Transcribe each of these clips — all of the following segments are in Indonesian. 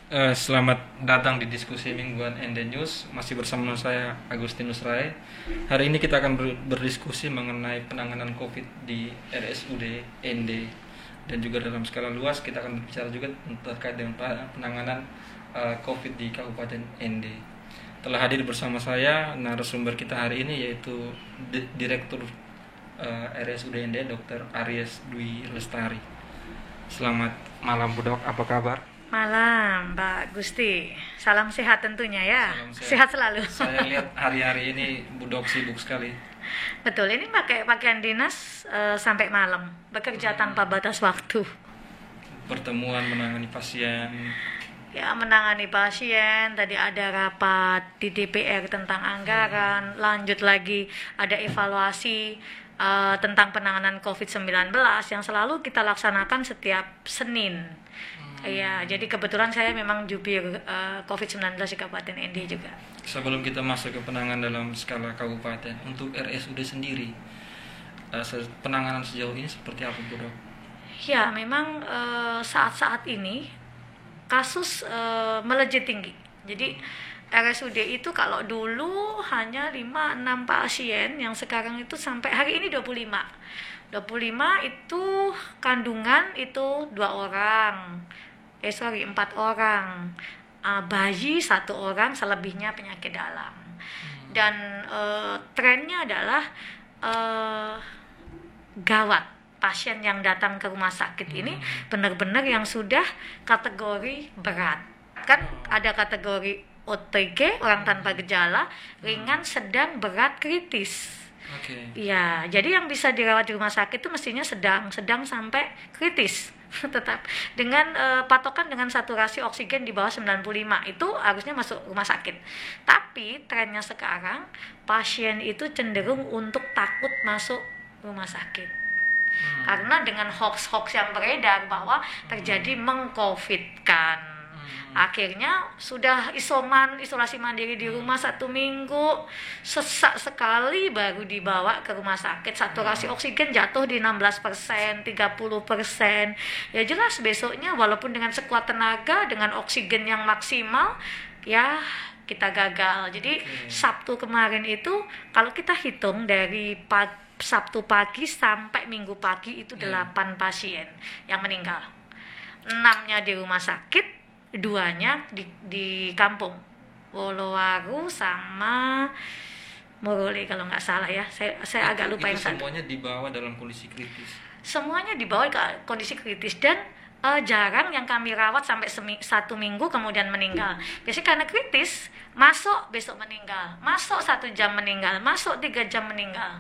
Selamat datang di diskusi mingguan ND News. Masih bersama saya Agustinus Rai. Hari ini kita akan berdiskusi mengenai penanganan COVID di RSUD ND dan juga dalam skala luas kita akan berbicara juga terkait dengan penanganan COVID di Kabupaten ND. Telah hadir bersama saya narasumber kita hari ini yaitu Direktur RSUD ND Dr. Aries Dwi Lestari. Selamat malam Bu Dok, apa kabar? Malam, Mbak Gusti. Salam sehat tentunya ya. Salam Sehat selalu. Saya lihat hari-hari ini Budok sibuk sekali. Betul, ini pakai pakaian dinas sampai malam, bekerja tanpa batas waktu. Pertemuan menangani pasien. Ya, menangani pasien, tadi ada rapat di DPR tentang anggaran, lanjut lagi ada evaluasi tentang penanganan COVID-19 yang selalu kita laksanakan setiap Senin. Iya, jadi kebetulan saya memang jubir COVID-19 di Kabupaten ND juga. Sebelum kita masuk ke penanganan dalam skala kabupaten, untuk RSUD sendiri, penanganan sejauh ini seperti apa, Bu Dok? Ya, memang saat-saat ini kasus melejit tinggi. Jadi RSUD itu kalau dulu hanya 5-6 pasien, yang sekarang itu sampai hari ini 25 itu kandungan itu 2 orang. 4 orang. Bayi 1 orang, selebihnya penyakit dalam. Dan trennya adalah gawat. Pasien yang datang ke rumah sakit ini benar-benar yang sudah kategori berat. Kan ada kategori OTG, orang tanpa gejala, ringan, sedang, berat, kritis. Ya, jadi yang bisa dirawat di rumah sakit itu mestinya sedang sampai kritis. Tetap dengan patokan dengan saturasi oksigen di bawah 95 itu harusnya masuk rumah sakit. Tapi trennya sekarang pasien itu cenderung untuk takut masuk rumah sakit. Karena dengan hoax yang beredar bahwa terjadi meng-COVID-kan. Akhirnya sudah isolasi mandiri di rumah 1 minggu, sesak sekali baru dibawa ke rumah sakit, saturasi oksigen jatuh di 16%, 30%. Ya jelas besoknya walaupun dengan sekuat tenaga, dengan oksigen yang maksimal, ya kita gagal. Jadi Sabtu kemarin itu kalau kita hitung dari Sabtu pagi sampai Minggu pagi itu 8 pasien yang meninggal. 6-nya di rumah sakit, 2-nya di kampung Wolowaru sama Morole kalau nggak salah ya. Saya agak lupa yang satu. Semuanya dibawa dalam kondisi kritis. Semuanya dibawa ke kondisi kritis dan jarang yang kami rawat sampai 1 minggu kemudian meninggal. Biasanya karena kritis, masuk besok meninggal, masuk 1 jam meninggal, masuk 3 jam meninggal.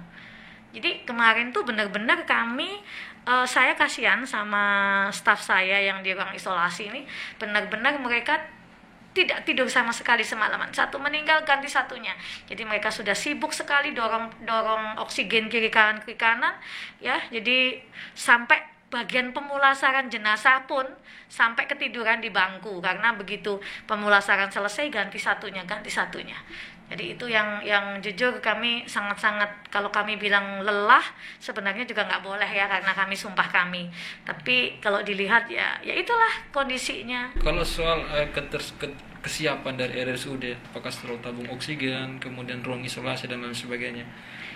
Jadi kemarin tuh benar-benar saya kasihan sama staf saya yang di ruang isolasi ini, benar-benar mereka tidak tidur sama sekali semalaman. 1 meninggal ganti 1-nya. Jadi mereka sudah sibuk sekali dorong oksigen kiri kanan ya. Jadi sampai bagian pemulasaran jenazah pun sampai ketiduran di bangku karena begitu pemulasaran selesai ganti satunya. Jadi itu yang jujur kami sangat-sangat, kalau kami bilang lelah sebenarnya juga nggak boleh ya karena kami sumpah kami. Tapi kalau dilihat ya itulah kondisinya. Kalau soal kesiapan dari RSUD, apakah selalu tabung oksigen, kemudian ruang isolasi dan lain sebagainya,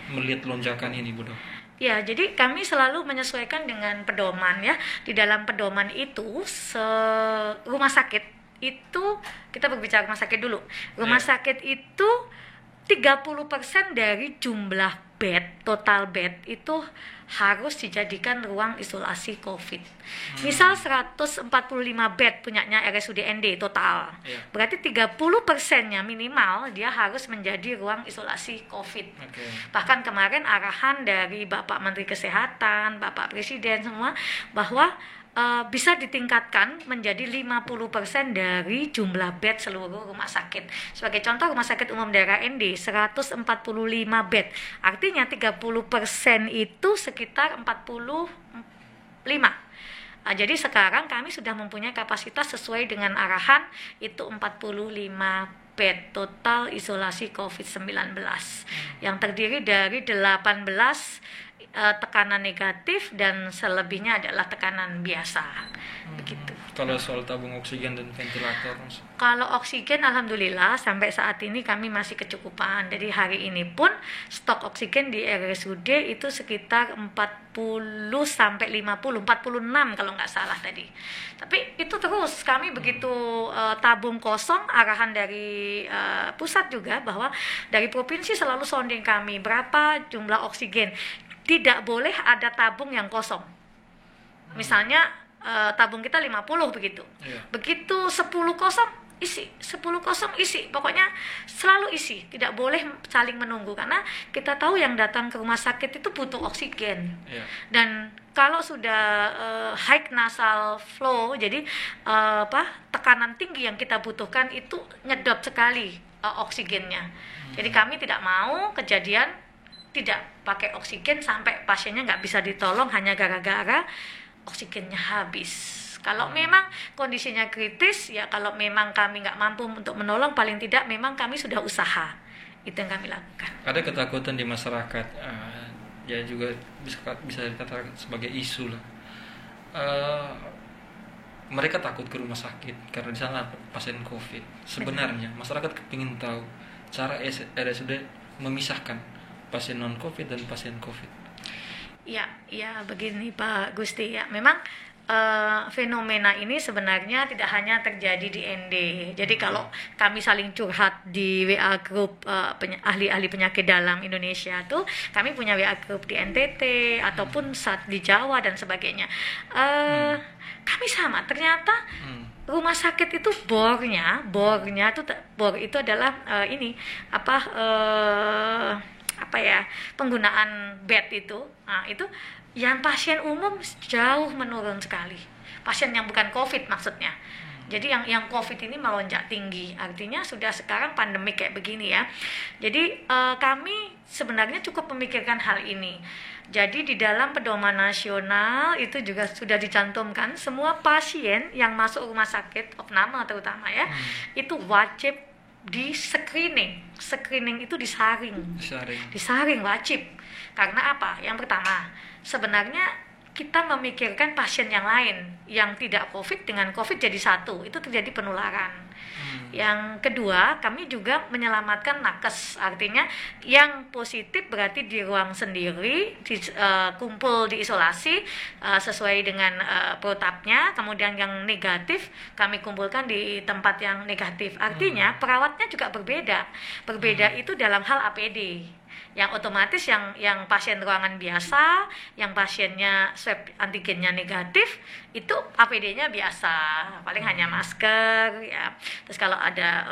melihat lonjakan ini, Bu Dok? Ya, jadi kami selalu menyesuaikan dengan pedoman ya. Di dalam pedoman itu rumah sakit itu, kita berbicara rumah sakit dulu. Rumah sakit itu 30% dari jumlah bed, total bed itu harus dijadikan ruang isolasi COVID. Misal 145 bed punyanya RSUD ND total. Berarti 30%-nya minimal dia harus menjadi ruang isolasi COVID. Bahkan kemarin arahan dari Bapak Menteri Kesehatan, Bapak Presiden semua bahwa bisa ditingkatkan menjadi 50% dari jumlah bed seluruh rumah sakit. Sebagai contoh, rumah sakit umum daerah ND 145 bed. Artinya 30% itu sekitar 45. Jadi sekarang kami sudah mempunyai kapasitas sesuai dengan arahan itu 45 bed total isolasi COVID-19 yang terdiri dari 18 tekanan negatif dan selebihnya adalah tekanan biasa. Begitu. Kalau soal tabung oksigen dan ventilator, Kalau oksigen alhamdulillah sampai saat ini kami masih kecukupan. Jadi hari ini pun stok oksigen di RSUD itu sekitar 40 sampai 50, 46 kalau nggak salah tadi. Tapi itu terus kami begitu tabung kosong, arahan dari pusat juga bahwa dari provinsi selalu sounding kami berapa jumlah oksigen. Tidak boleh ada tabung yang kosong. Misalnya tabung kita 50 begitu. Iya. Begitu 10 kosong isi, 10 kosong isi. Pokoknya selalu isi, tidak boleh saling menunggu karena kita tahu yang datang ke rumah sakit itu butuh oksigen. Iya. Dan kalau sudah high nasal flow, jadi tekanan tinggi yang kita butuhkan itu nyedot sekali oksigennya. Jadi kami tidak mau kejadian tidak pakai oksigen sampai pasiennya nggak bisa ditolong hanya gara-gara oksigennya habis. Kalau memang kondisinya kritis, ya kalau memang kami nggak mampu untuk menolong, paling tidak memang kami sudah usaha. Itu yang kami lakukan. Ada ketakutan di masyarakat, ya juga bisa dikatakan sebagai isu lah. Mereka takut ke rumah sakit karena di sana pasien COVID. Sebenarnya masyarakat kepingin tahu cara RSUD memisahkan pasien non COVID dan pasien COVID. Ya begini Pak Gusti ya. Memang fenomena ini sebenarnya tidak hanya terjadi di ND. Jadi kalau kami saling curhat di WA group ahli-ahli penyakit dalam Indonesia tuh, kami punya WA group di NTT ataupun di Jawa dan sebagainya. Kami sama. Ternyata rumah sakit itu bornya itu bor itu adalah penggunaan bed itu. Nah, itu yang pasien umum jauh menurun sekali. Pasien yang bukan COVID maksudnya. Jadi yang COVID ini melonjak tinggi. Artinya sudah sekarang pandemi kayak begini ya. Jadi kami sebenarnya cukup memikirkan hal ini. Jadi di dalam pedoman nasional itu juga sudah dicantumkan semua pasien yang masuk rumah sakit opname terutama ya, itu wajib di screening itu disaring wajib. Karena apa? Yang pertama, sebenarnya kita memikirkan pasien yang lain yang tidak COVID dengan COVID jadi satu, itu terjadi penularan. Yang kedua, kami juga menyelamatkan nakes, artinya yang positif berarti di ruang sendiri, kumpul di isolasi sesuai dengan protapnya, kemudian yang negatif kami kumpulkan di tempat yang negatif. Artinya perawatnya juga berbeda itu dalam hal APD. Yang otomatis yang pasien ruangan biasa, yang pasiennya swab antigennya negatif, itu APD-nya biasa, paling hanya masker ya. Terus kalau ada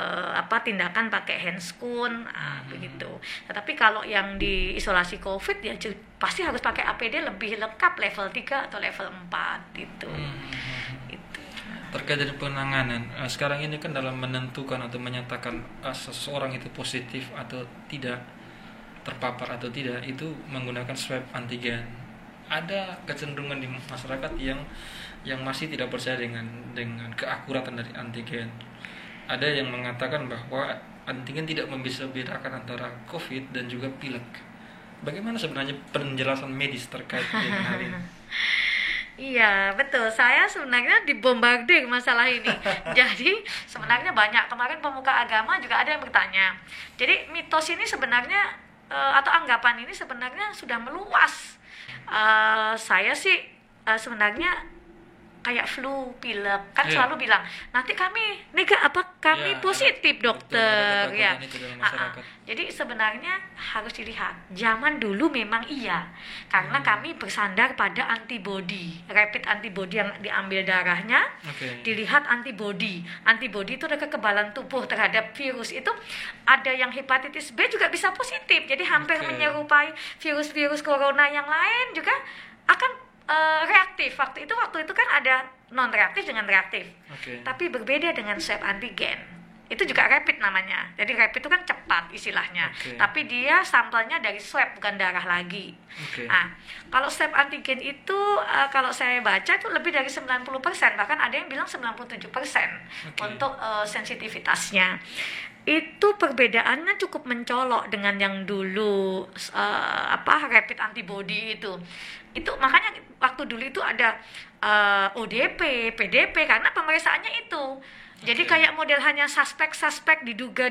tindakan pakai handscoon begitu. Tetapi kalau yang di isolasi COVID ya pasti harus pakai APD lebih lengkap level 3 atau level 4 gitu. Itu. Terkait dengan penanganan, sekarang ini kan dalam menentukan atau menyatakan seseorang itu positif atau tidak, terpapar atau tidak, itu menggunakan swab antigen. Ada kecenderungan di masyarakat yang masih tidak percaya dengan keakuratan dari antigen. Ada yang mengatakan bahwa antigen tidak bisa membedakan antara COVID dan juga pilek. Bagaimana sebenarnya penjelasan medis terkait dengan hal ini? Iya betul, saya sebenarnya dibombardir masalah ini. Jadi sebenarnya banyak, kemarin pemuka agama juga ada yang bertanya. Jadi mitos ini sebenarnya atau anggapan ini sebenarnya sudah meluas. Saya sih sebenarnya kayak flu, pilek, kan selalu bilang nanti kami positif dokter ya. Jadi sebenarnya harus dilihat. Zaman dulu memang iya, karena kami bersandar pada antibody, rapid antibody yang diambil darahnya, dilihat antibody itu ada kekebalan tubuh terhadap virus. Itu ada yang hepatitis B juga bisa positif, jadi hampir menyerupai virus-virus corona yang lain juga akan reaktif. Waktu itu kan ada non reaktif dengan reaktif. Tapi berbeda dengan swab antigen. Itu juga rapid namanya. Jadi rapid itu kan cepat istilahnya. Tapi dia sampelnya dari swab, bukan darah lagi. Nah, kalau swab antigen itu kalau saya baca itu lebih dari 90%, bahkan ada yang bilang 97% untuk sensitivitasnya. Itu perbedaannya cukup mencolok dengan yang dulu rapid antibody itu makanya waktu dulu itu ada ODP, PDP karena pemeriksaannya itu. Jadi kayak model hanya suspek diduga.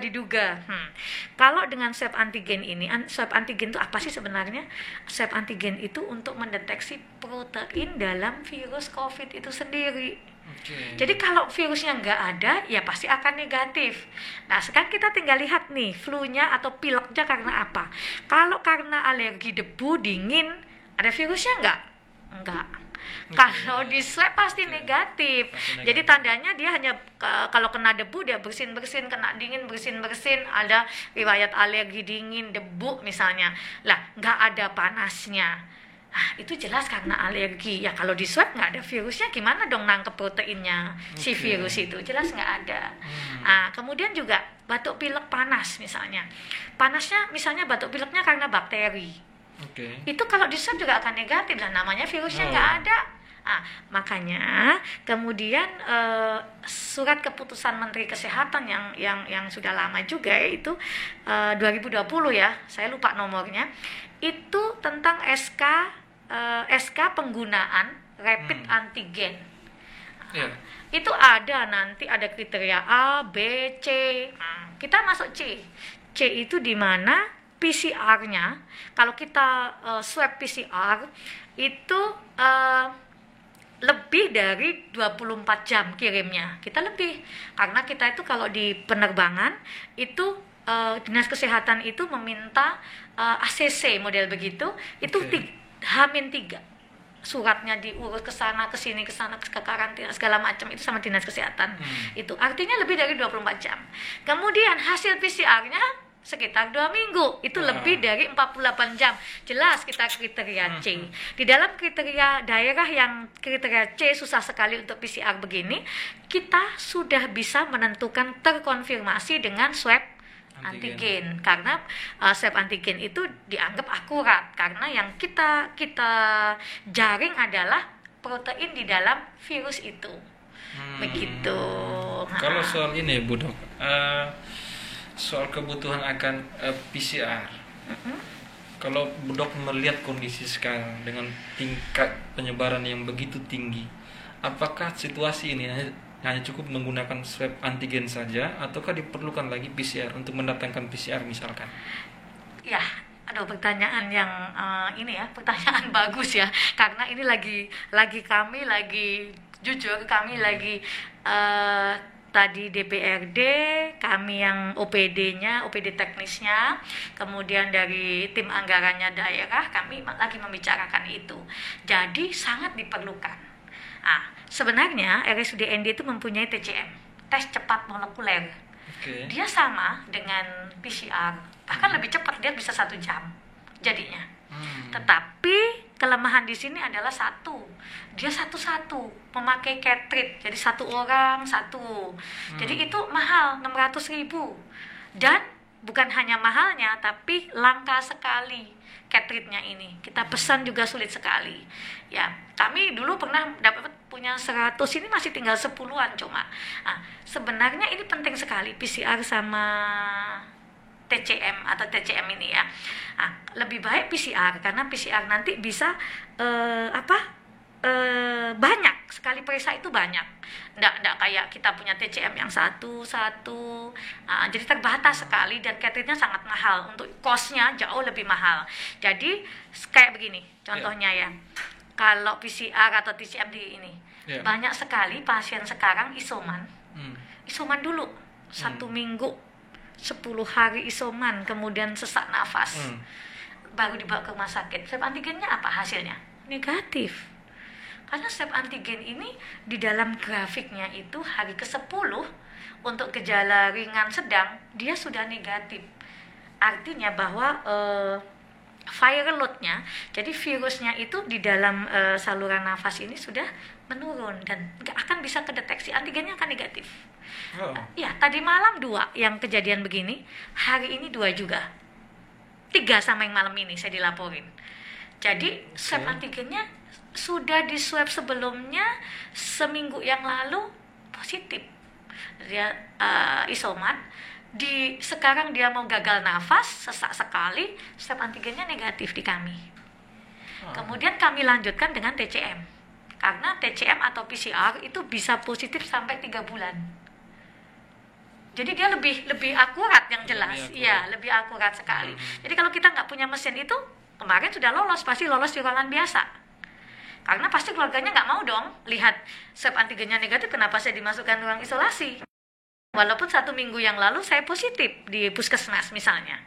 Kalau dengan swab antigen ini, swab antigen itu apa sih sebenarnya? Swab antigen itu untuk mendeteksi protein dalam virus COVID itu sendiri. Jadi kalau virusnya nggak ada, ya pasti akan negatif. Nah, sekarang kita tinggal lihat nih, flu-nya atau pileknya karena apa. Kalau karena alergi debu, dingin, ada virusnya nggak? Enggak. Kalau di swab pasti negatif. Jadi tandanya dia hanya kalau kena debu dia bersin, kena dingin bersin, ada riwayat alergi dingin, debu misalnya. Lah, nggak ada panasnya. Itu jelas karena alergi. Ya kalau di swab nggak ada virusnya, gimana dong nangkep proteinnya si virus itu? Jelas nggak ada. Kemudian juga batuk pilek panas misalnya. Panasnya misalnya batuk pileknya karena bakteri. Itu kalau di swab juga akan negatif, dan namanya virusnya nggak ada. Makanya kemudian surat keputusan Menteri Kesehatan yang sudah lama juga, yaitu 2020 ya, saya lupa nomornya, itu tentang SK penggunaan rapid antigen. Itu nanti ada kriteria A, B, C. Kita masuk C. C itu di mana PCR-nya, kalau kita swab PCR itu lebih dari 24 jam kirimnya. Kita lebih, karena kita itu kalau di penerbangan itu Dinas Kesehatan itu meminta ACC model begitu, itu H-3 suratnya diurus ke sana ke sini ke karantina segala macam, itu sama Dinas Kesehatan. Itu artinya lebih dari 24 jam. Kemudian hasil PCR-nya sekitar 2 minggu, itu lebih dari 48 jam. Jelas kita kriteria C. Di dalam kriteria daerah yang kriteria C susah sekali untuk PCR begini, kita sudah bisa menentukan terkonfirmasi dengan swab antigen. Karena swab antigen itu dianggap akurat, karena yang kita jaring adalah protein di dalam virus itu. Begitu. Kalau soal ini Bu Dok, soal kebutuhan akan PCR. Kalau Bu Dok melihat kondisi sekarang dengan tingkat penyebaran yang begitu tinggi, apakah situasi ini hanya cukup menggunakan swab antigen saja, ataukah diperlukan lagi PCR untuk mendatangkan PCR misalkan? Ya, pertanyaan yang pertanyaan bagus ya, karena ini jujur kami lagi tadi DPRD, kami yang OPD-nya, OPD teknisnya, kemudian dari tim anggarannya daerah, kami lagi membicarakan itu. Jadi sangat diperlukan. Sebenarnya RSUD ND itu mempunyai TCM, tes cepat molekuler. Dia sama dengan PCR, bahkan lebih cepat, dia bisa 1 jam jadinya. Tetapi kelemahan di sini adalah dia satu-satu memakai cartridge, jadi 1 orang 1. Jadi itu mahal, 600.000. Dan bukan hanya mahalnya, tapi langka sekali cartridge-nya ini. Kita pesan juga sulit sekali. Ya, kami dulu pernah punya 100, ini masih tinggal 10-an cuma. Sebenarnya ini penting sekali PCR sama TCM atau TCM ini ya. Lebih baik PCR, karena PCR nanti bisa banyak sekali periksa, itu banyak. Nggak kayak kita punya TCM yang satu. Jadi terbatas sekali, dan cartridge-nya sangat mahal. Untuk cost-nya jauh lebih mahal. Jadi kayak begini contohnya ya. Kalau PCR atau TCM di ini, banyak sekali pasien sekarang isoman dulu 1 minggu, 10 hari isoman, kemudian sesak nafas, baru dibawa ke rumah sakit. Swab antigennya apa hasilnya? Negatif. Karena swab antigen ini di dalam grafiknya itu hari ke-10 untuk gejala ringan sedang dia sudah negatif. Artinya bahwa viral load-nya, jadi virusnya itu di dalam saluran nafas ini sudah menurun dan nggak akan bisa kedeteksi, antigennya akan negatif. Ya, tadi malam 2 yang kejadian begini, hari ini 2 juga. 3 sama yang malam ini saya dilaporin. Jadi swab antigennya sudah di swab sebelumnya seminggu yang lalu positif. Dia isoman. Sekarang dia mau gagal nafas, sesak sekali, swab antigennya negatif di kami. Kemudian kami lanjutkan dengan TCM. Karena TCM atau PCR itu bisa positif sampai 3 bulan. Jadi dia lebih akurat yang jelas. Iya, lebih akurat sekali. Jadi kalau kita nggak punya mesin itu, kemarin sudah lolos, pasti lolos di ruangan biasa. Karena pasti keluarganya nggak mau dong lihat swab antigennya negatif, kenapa saya dimasukkan ruang isolasi. Walaupun 1 minggu yang lalu saya positif di puskesmas misalnya.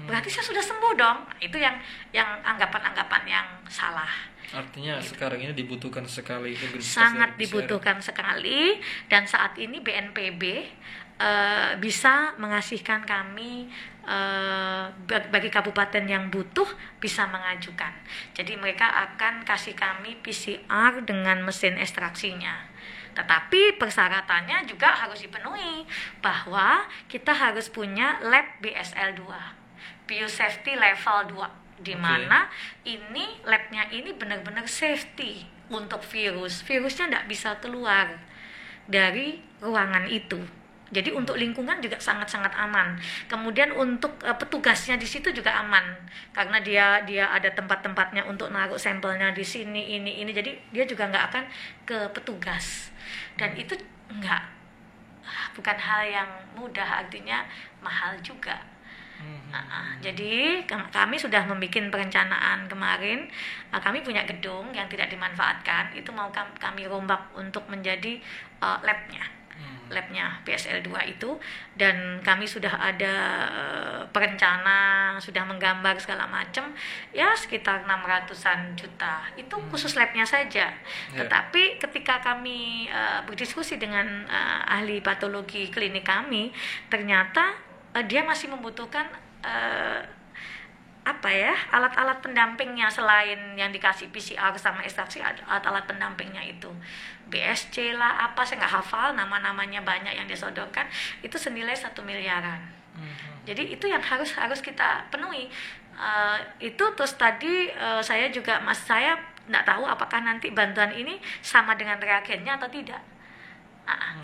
Berarti saya sudah sembuh dong. Nah, itu yang anggapan-anggapan yang salah. Artinya gitu. Sekarang ini dibutuhkan sekali. Sangat dibutuhkan sekali. Dan saat ini BNPB bisa mengasihkan kami bagi kabupaten yang butuh bisa mengajukan. Jadi mereka akan kasih kami PCR dengan mesin ekstraksinya. Tetapi persyaratannya juga harus dipenuhi, bahwa kita harus punya lab BSL 2, Biosafety Level 2, di mana ini labnya ini benar-benar safety untuk virusnya tidak bisa keluar dari ruangan itu. Jadi untuk lingkungan juga sangat-sangat aman. Kemudian untuk petugasnya di situ juga aman, karena dia ada tempat-tempatnya untuk naruh sampelnya di sini, ini. Jadi dia juga nggak akan ke petugas. Dan itu bukan hal yang mudah, artinya mahal juga. Jadi kami sudah membuat perencanaan kemarin. Kami punya gedung yang tidak dimanfaatkan, itu mau kami rombak untuk menjadi labnya BSL 2 itu, dan kami sudah ada perencana, sudah menggambar segala macam, ya sekitar 600-an juta itu khusus labnya saja. Tetapi ketika kami berdiskusi dengan ahli patologi klinik kami, ternyata dia masih membutuhkan alat-alat pendampingnya selain yang dikasih PCR sama ekstraksi, alat-alat pendampingnya itu BSC lah, saya nggak hafal nama-namanya, banyak yang disodorkan, itu senilai 1 miliaran. Jadi itu yang harus kita penuhi. Itu terus tadi saya nggak tahu apakah nanti bantuan ini sama dengan reagennya atau tidak.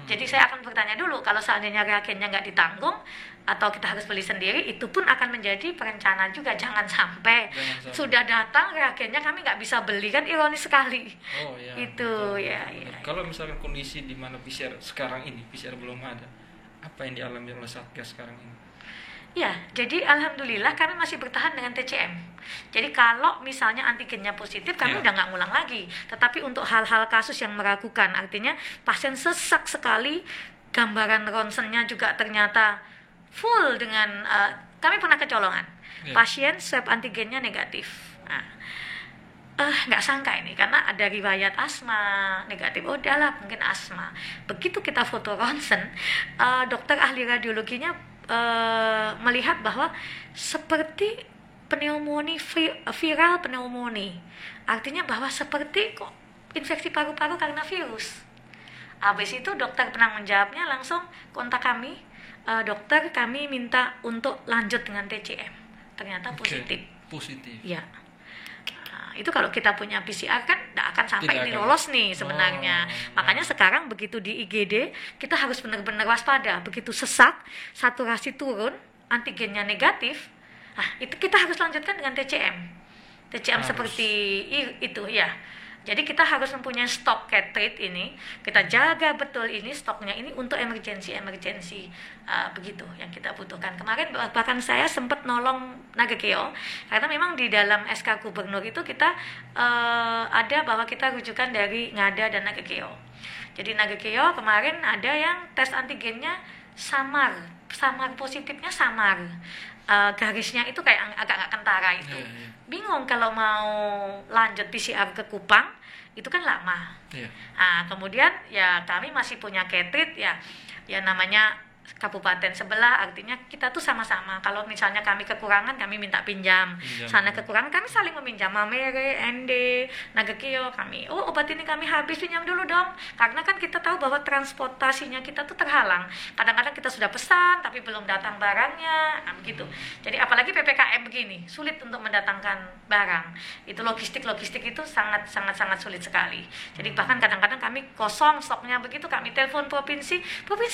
Jadi saya akan bertanya dulu, kalau seandainya reagennya nggak ditanggung atau kita harus beli sendiri, itu pun akan menjadi perencanaan juga. Jangan sampai sudah datang reagennya kami nggak bisa beli, kan ironis sekali. Itu ya. Kalau misalkan kondisi di mana PCR sekarang ini, PCR belum ada, apa yang dialami oleh Satgas sekarang ini? Ya, jadi alhamdulillah kami masih bertahan dengan TCM. Jadi kalau misalnya antigennya positif, kami udah nggak ngulang lagi. Tetapi untuk hal-hal kasus yang meragukan, artinya pasien sesak sekali, gambaran ronsennya juga ternyata full dengan, kami pernah kecolongan, pasien swab antigennya negatif. Nggak sangka ini, karena ada riwayat asma negatif, udahlah mungkin asma. Begitu kita foto ronsen, dokter ahli radiologinya melihat bahwa seperti pneumonia, viral pneumonia, artinya bahwa seperti kok infeksi paru-paru karena virus. Habis itu dokter penanggung jawabnya langsung kontak kami, dokter kami minta untuk lanjut dengan TCM, ternyata positif. Ya. Itu kalau kita punya PCR kan tidak akan sampai ini lolos nih sebenarnya. Makanya sekarang begitu di IGD kita harus benar-benar waspada. Begitu sesak, saturasi turun, antigennya negatif, itu kita harus lanjutkan dengan TCM seperti itu ya. Jadi kita harus mempunyai stok cartridge ini, kita jaga betul ini stoknya ini untuk emergensi begitu yang kita butuhkan. Kemarin bahkan saya sempat nolong Nagekeo, karena memang di dalam SK Gubernur itu kita ada bahwa kita rujukan dari Ngada dan Nagekeo. Jadi Nagekeo kemarin ada yang tes antigennya samar positifnya samar. Garisnya itu kayak agak nggak kentara itu. Bingung kalau mau lanjut PCR ke Kupang, itu kan lama. Kemudian ya kami masih punya cartridge ya namanya kabupaten sebelah, artinya kita tuh sama-sama. Kalau misalnya kami kekurangan, kami minta pinjam. Sana kekurangan, kami saling meminjam. Mamere, Ende, Nagakio, kami, oh obat ini kami habis, pinjam dulu dong. Karena kan kita tahu bahwa transportasinya kita tuh terhalang. Kadang-kadang kita sudah pesan, tapi belum datang barangnya, begitu. Jadi apalagi PPKM begini, sulit untuk mendatangkan barang. Itu logistik itu sangat sulit sekali. Jadi bahkan kadang-kadang kami kosong stoknya, begitu kami telepon provinsi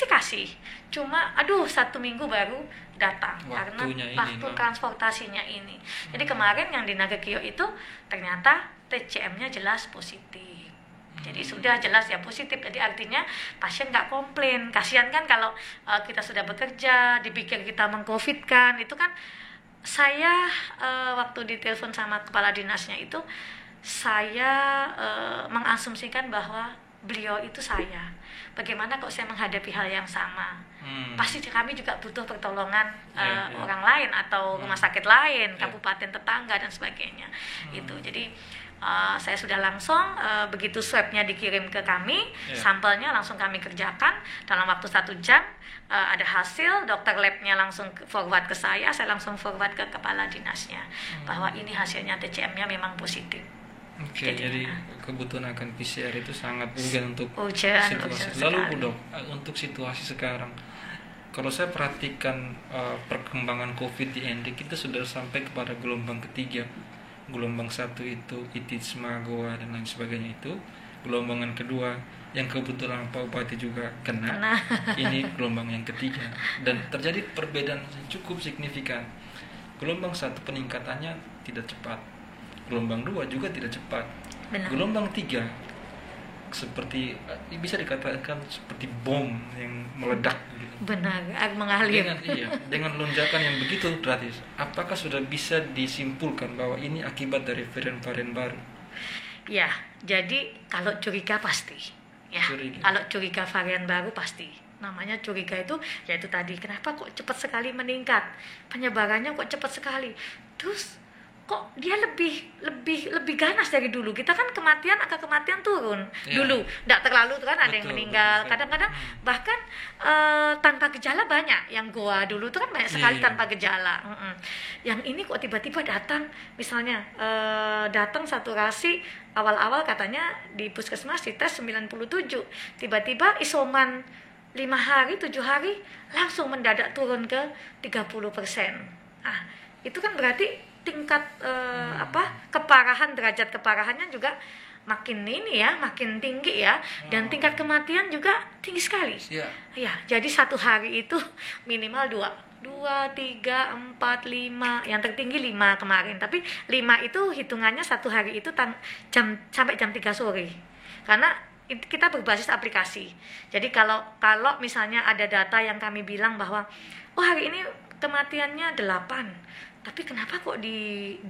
kasih. Cuma aduh 1 minggu baru datang karena waktu transportasinya ini. Jadi kemarin yang di Nagakio itu ternyata TCM-nya jelas positif. Jadi sudah jelas ya positif. Jadi artinya pasien nggak komplain. Kasihan kan kalau kita sudah bekerja dipikir kita meng-COVID-kan. Itu kan saya waktu ditelepon sama kepala dinasnya itu, saya mengasumsikan bahwa beliau itu saya. Bagaimana kok saya menghadapi hal yang sama? Pasti kami juga butuh pertolongan orang lain atau rumah sakit lain, kabupaten tetangga dan sebagainya. Itu. Jadi saya sudah langsung begitu swabnya dikirim ke kami, sampelnya langsung kami kerjakan dalam waktu 1 jam. Ada hasil, dokter labnya langsung forward ke saya langsung forward ke kepala dinasnya bahwa ini hasilnya TCM-nya memang positif. Oke, jadi kebutuhan akan PCR itu sangat urgen untuk situasi. Lalu Dok, untuk situasi sekarang, kalau saya perhatikan perkembangan COVID di ND, kita sudah sampai kepada gelombang ketiga. Gelombang 1 itu Itisma, Goa dan lain sebagainya itu. Gelombangan kedua yang kebetulan Pak Bupati juga kena. Ini gelombang yang ketiga dan terjadi perbedaan yang cukup signifikan. Gelombang 1 peningkatannya tidak cepat. Gelombang 2 juga tidak cepat. Benar. Gelombang 3 seperti bisa dikatakan seperti bom yang meledak gitu. Benar, mengalir. Dengan lonjakan yang begitu drastis, apakah sudah bisa disimpulkan bahwa ini akibat dari varian-varian baru? Ya, jadi kalau curiga pasti. Ya, kalau curiga varian baru pasti. Namanya curiga itu, yaitu tadi kenapa kok cepat sekali meningkat, penyebarannya kok cepat sekali. Terus kok dia lebih ganas dari dulu. Kita kan angka kematian turun dulu, tidak terlalu kan ada yang meninggal. Kadang-kadang bahkan tanpa gejala banyak. Yang Goa dulu itu kan banyak sekali tanpa gejala. Yang ini kok tiba-tiba datang, misalnya datang saturasi awal-awal katanya di puskesmas dites 97, tiba-tiba isoman 5 hari, 7 hari langsung mendadak turun ke 30%. Itu kan berarti tingkat derajat keparahannya juga makin tinggi ya, dan tingkat kematian juga tinggi sekali. Ya, jadi 1 hari itu minimal 2, 3, 4, 5, yang tertinggi 5 kemarin. Tapi 5 itu hitungannya 1 hari itu sampai jam 3 sore. Karena kita berbasis aplikasi. Jadi kalau misalnya ada data yang kami bilang bahwa hari ini kematiannya 8, tapi kenapa kok di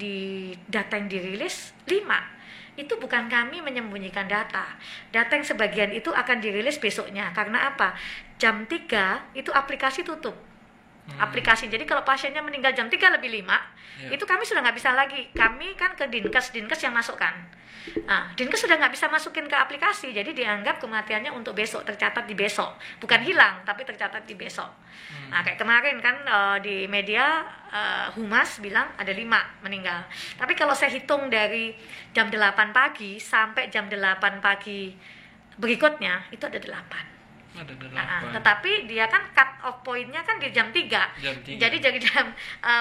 data yang dirilis 5? Itu bukan kami menyembunyikan data. Data yang sebagian itu akan dirilis besoknya. Karena apa? Jam 3 itu aplikasi tutup. Aplikasi. Jadi kalau pasiennya meninggal jam 3 lebih 5, itu kami sudah nggak bisa lagi. Kami kan ke Dinkes yang masukkan. Dinkes sudah nggak bisa masukin ke aplikasi, jadi dianggap kematiannya untuk besok, tercatat di besok, bukan hilang tapi tercatat di besok. Kayak kemarin kan di media Humas bilang ada 5 meninggal, tapi kalau saya hitung dari jam 8 pagi sampai jam 8 pagi berikutnya itu ada 8. Tetapi dia kan cut off point-nya kan di jam 3. Jadi dari jam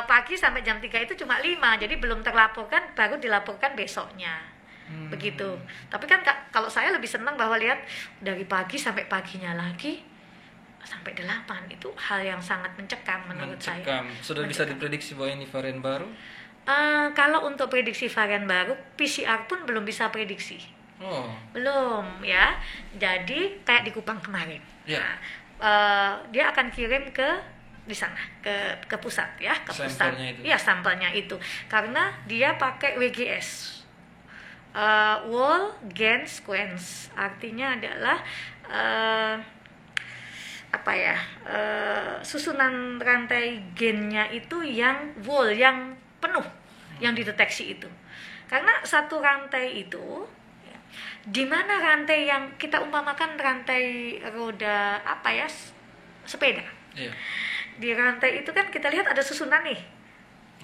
pagi sampai jam 3 itu cuma 5, jadi belum terlaporkan, baru dilaporkan besoknya. Begitu. Tapi kan kalau saya lebih senang bahwa lihat dari pagi sampai paginya lagi sampai 8, itu hal yang sangat mencekam menurut saya. Sudah bisa diprediksi bahwa ini varian baru? Kalau untuk prediksi varian baru, PCR pun belum bisa prediksi. Belum ya. Jadi kayak di Kupang kemarin. Dia akan kirim ke di sana ke pusat ya, ke sampelnya pusat. Iya, sampelnya itu. Karena dia pakai WGS. Whole Genome Sequence, artinya adalah susunan rantai gennya itu yang whole, yang penuh, yang dideteksi itu. Karena satu rantai itu, di mana rantai yang kita umpamakan rantai roda sepeda. Iya. Di rantai itu kan kita lihat ada susunan nih.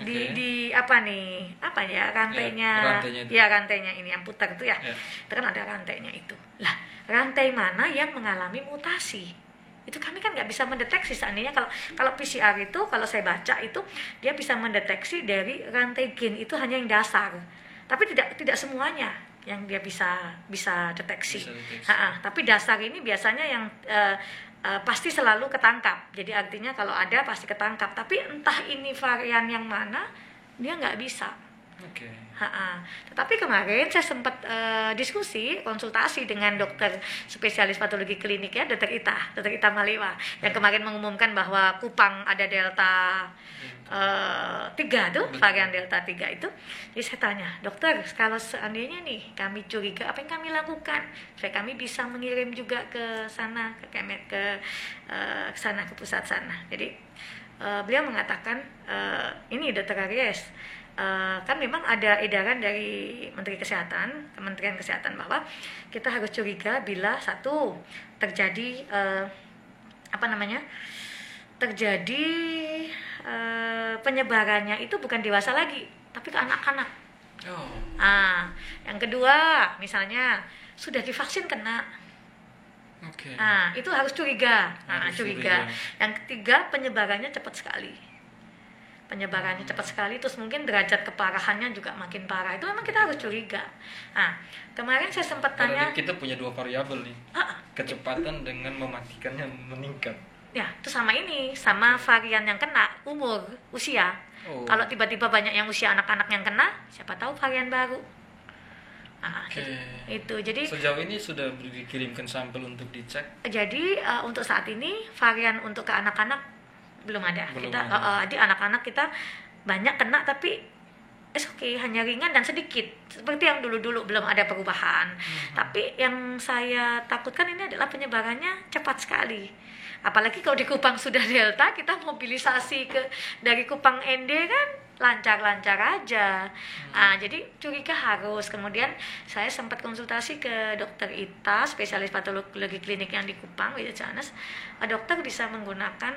Oke. Di apa nih? Apa ya rantainya? rantainya itu. Ya rantainya ini yang putar itu ya. Ya. Itu kan ada rantainya itu. Lah, rantai mana yang mengalami mutasi? Itu kami kan nggak bisa mendeteksi. Seandainya kalau PCR itu, kalau saya baca itu dia bisa mendeteksi dari rantai gen itu hanya yang dasar. Tapi tidak semuanya yang dia bisa deteksi. Bisa deteksi. Tapi dasar ini biasanya yang pasti selalu ketangkap. Jadi artinya kalau ada pasti ketangkap. Tapi entah ini varian yang mana, dia nggak bisa. Oke. Tetapi kemarin saya sempat diskusi, konsultasi dengan dokter spesialis patologi klinik ya, dokter Ita Malewa, yang kemarin mengumumkan bahwa Kupang ada Delta 3 tuh, varian Delta 3 itu. Jadi saya tanya, dokter, kalau seandainya nih kami curiga, apa yang kami lakukan? Supaya kami bisa mengirim juga ke sana, ke sana, ke pusat sana. Jadi beliau mengatakan, ini dokter Aries, kan memang ada edaran dari Kementerian Kesehatan bahwa kita harus curiga bila satu terjadi terjadi penyebarannya itu bukan dewasa lagi tapi ke anak-anak. Yang kedua misalnya sudah divaksin kena. Oke. Itu harus curiga. Harus curiga. curiga. Yang ketiga penyebarannya cepat sekali. Terus mungkin derajat keparahannya juga makin parah. Itu memang kita harus curiga. Kemarin saya sempat Karena tanya, kita punya dua variabel nih, kecepatan dengan mematikannya meningkat. ya itu sama varian yang kena usia. Kalau tiba-tiba banyak yang usia anak-anak yang kena, siapa tahu varian baru. Itu jadi Sejauh ini sudah dikirimkan sampel untuk dicek. Jadi untuk saat ini varian untuk ke anak-anak belum ada. Di anak-anak kita banyak kena tapi hanya ringan dan sedikit seperti yang dulu-dulu, belum ada perubahan. Tapi yang saya takutkan ini adalah penyebarannya cepat sekali. Apalagi kalau di Kupang sudah Delta, kita mobilisasi dari Kupang ND kan lancar-lancar aja. Jadi curiga harus. Kemudian saya sempat konsultasi ke dokter Ita, spesialis patologi klinik yang di Kupang, Wijacanes. Dokter bisa menggunakan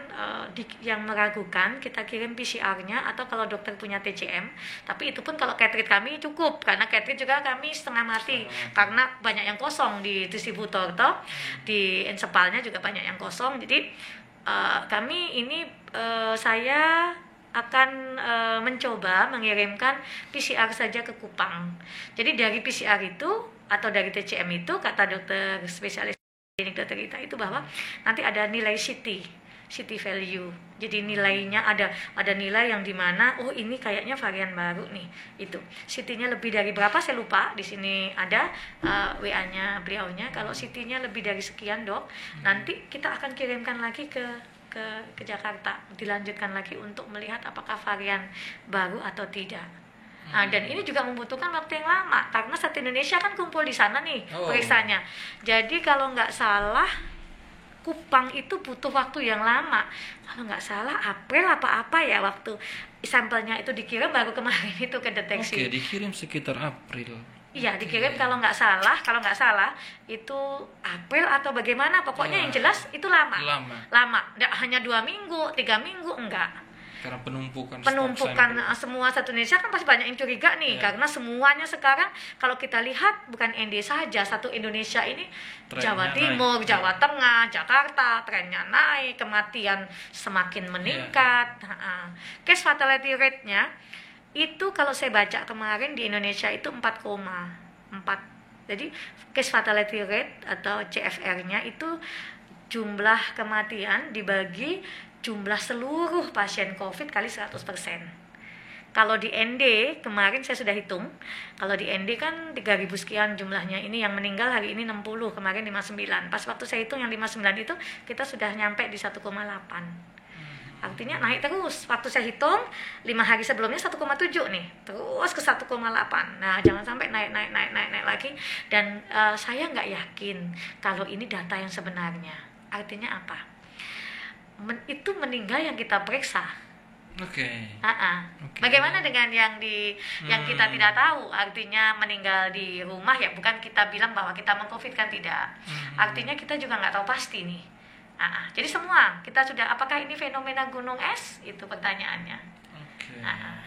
yang meragukan, kita kirim PCR-nya, atau kalau dokter punya TCM. Tapi itu pun kalau catrit kami cukup, karena catrit juga kami setengah mati. Karena banyak yang kosong di distributor toh, di Ensepalnya juga banyak yang kosong. Jadi kami ini saya akan mencoba mengirimkan PCR saja ke Kupang. Jadi dari PCR itu atau dari TCM itu, kata dokter spesialis klinik dokter Ita itu bahwa nanti ada nilai CT value. Jadi nilainya ada nilai yang dimana ini kayaknya varian baru nih. Itu CT-nya lebih dari berapa saya lupa. Di sini ada WA-nya beliaunya. Kalau CT-nya lebih dari sekian dok, nanti kita akan kirimkan lagi ke Jakarta, dilanjutkan lagi untuk melihat apakah varian baru atau tidak. Dan ini juga membutuhkan waktu yang lama karena satu Indonesia kan kumpul di sana nih periksanya. Jadi kalau nggak salah Kupang itu butuh waktu yang lama. Kalau nggak salah April apa ya waktu sampelnya itu dikirim, baru kemarin itu kedeteksi. Dikirim sekitar April. Iya, dikirim kalau nggak salah itu April atau bagaimana, pokoknya yang jelas itu lama. Nggak hanya 2 minggu, 3 minggu, enggak. Karena penumpukan semua satu Indonesia kan pasti banyak yang curiga nih, karena semuanya sekarang kalau kita lihat bukan ND saja, satu Indonesia ini Jawa Timur, Jawa Tengah, Jakarta, trennya naik, kematian semakin meningkat. Case fatality rate-nya itu kalau saya baca kemarin di Indonesia itu 4,4. Jadi case fatality rate atau CFR-nya itu jumlah kematian dibagi jumlah seluruh pasien COVID kali 100%. Kalau di ND kemarin saya sudah hitung, kalau di ND kan 3.000 sekian jumlahnya, ini yang meninggal hari ini 60, kemarin 59. Pas waktu saya hitung yang 59 itu kita sudah nyampe di 1,8. Artinya naik terus. Waktu saya hitung 5 hari sebelumnya 1,7 nih, terus ke 1,8. Nah, jangan sampai naik lagi. Dan saya nggak yakin kalau ini data yang sebenarnya. Artinya apa? Itu meninggal yang kita periksa. Bagaimana dengan yang kita tidak tahu? Artinya meninggal di rumah ya, bukan kita bilang bahwa kita meng-COVID kan tidak. Artinya kita juga nggak tahu pasti nih. Jadi semua kita sudah, apakah ini fenomena gunung es? Itu pertanyaannya. Oke.